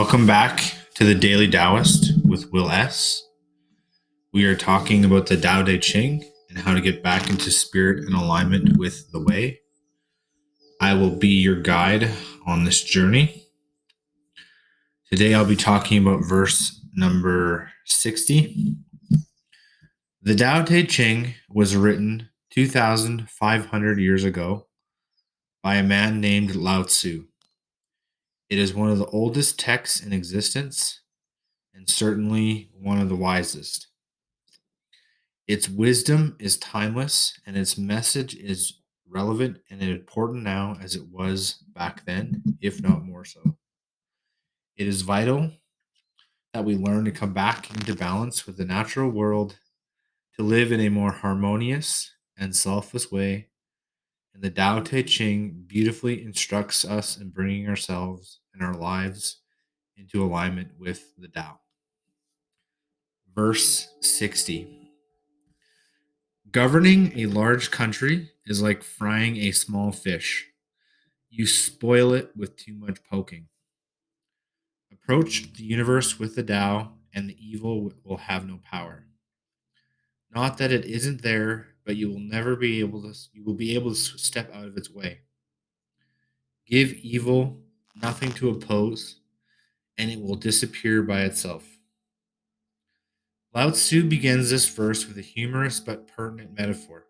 Welcome back to the Daily Taoist with Will S. We are talking about the Tao Te Ching and how to get back into spirit and alignment with the way. I will be your guide on this journey. Today I'll be talking about verse number 60. The Tao Te Ching was written 2,500 years ago by a man named Lao-Tzu. It is one of the oldest texts in existence and certainly one of the wisest. Its wisdom is timeless and its message is relevant and important now as it was back then, if not more so. It is vital that we learn to come back into balance with the natural world, to live in a more harmonious and selfless way. And the Tao Te Ching beautifully instructs us in bringing ourselves and our lives into alignment with the Tao. Verse 60. Governing a large country is like frying a small fish. You spoil it with too much poking. Approach the universe with the Tao, and the evil will have no power. Not that it isn't there, but you will never be able to. You will be able to step out of its way. Give evil nothing to oppose, and it will disappear by itself. Lao Tzu begins this verse with a humorous but pertinent metaphor,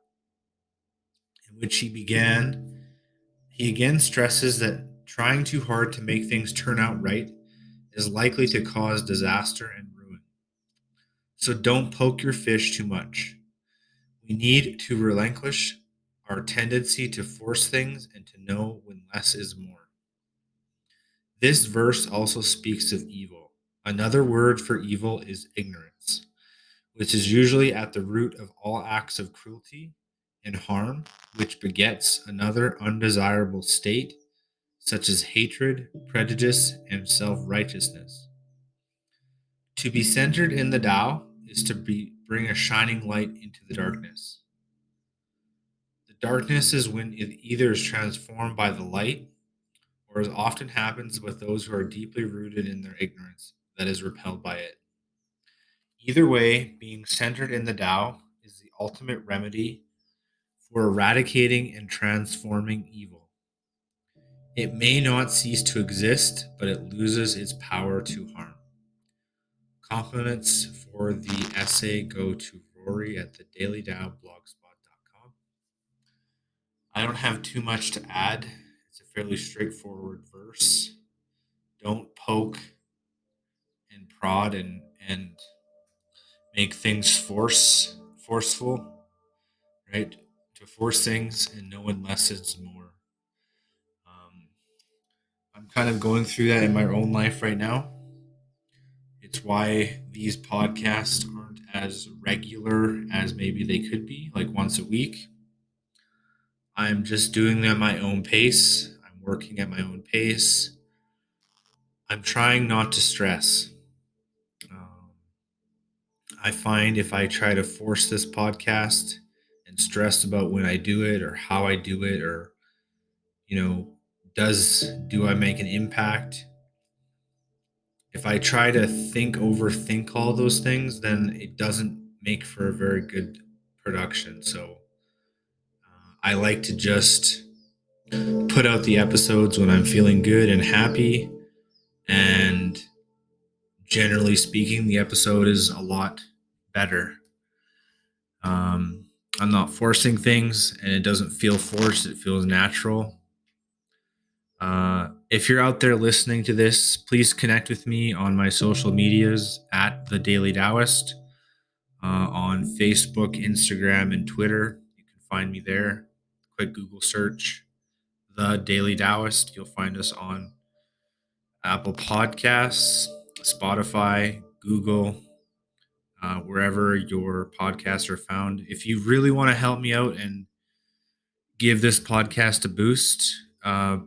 in which he again stresses that trying too hard to make things turn out right is likely to cause disaster and ruin. So don't poke your fish too much. We need to relinquish our tendency to force things and to know when less is more. This verse also speaks of evil. Another word for evil is ignorance, which is usually at the root of all acts of cruelty and harm, which begets another undesirable state, such as hatred, prejudice, and self-righteousness. To be centered in the Tao is to bring a shining light into the darkness. The darkness is when it either is transformed by the light, or as often happens with those who are deeply rooted in their ignorance, that is repelled by it. Either way, being centered in the Tao is the ultimate remedy for eradicating and transforming evil. It may not cease to exist, but it loses its power to harm. Compliments for the essay go to Rory at the dailytaoblogspot.com. I don't have too much to add. It's a fairly straightforward verse. Don't poke and prod and make things forceful, right? To force things and know when less is more. I'm kind of going through that in my own life right now. It's why these podcasts aren't as regular as maybe they could be, like once a week. I'm just doing them at my own pace. I'm working at my own pace. I'm trying not to stress. I find if I try to force this podcast and stress about when I do it or how I do it or, you know, do I make an impact? If I try to overthink all those things, then it doesn't make for a very good production. So I like to just put out the episodes when I'm feeling good and happy. And generally speaking, the episode is a lot better. I'm not forcing things and it doesn't feel forced. It feels natural. If you're out there listening to this, please connect with me on my social medias at The Daily Taoist on Facebook, Instagram, and Twitter. You can find me there. Quick Google search, The Daily Taoist. You'll find us on Apple Podcasts, Spotify, Google, wherever your podcasts are found. If you really want to help me out and give this podcast a boost,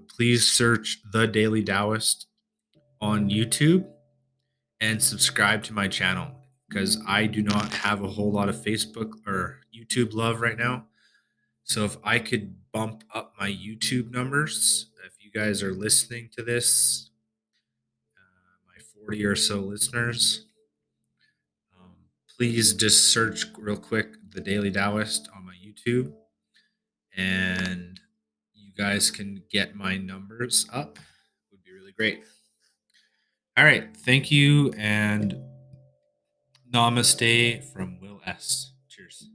please search The Daily Taoist on YouTube and subscribe to my channel because I do not have a whole lot of Facebook or YouTube love right now. So if I could bump up my YouTube numbers, if you guys are listening to this, my 40 or so listeners. Um, Please just search real quick the Daily Taoist on my YouTube, and you guys can get my numbers up. Would be really great. All right. Thank you, and namaste from Will S. Cheers.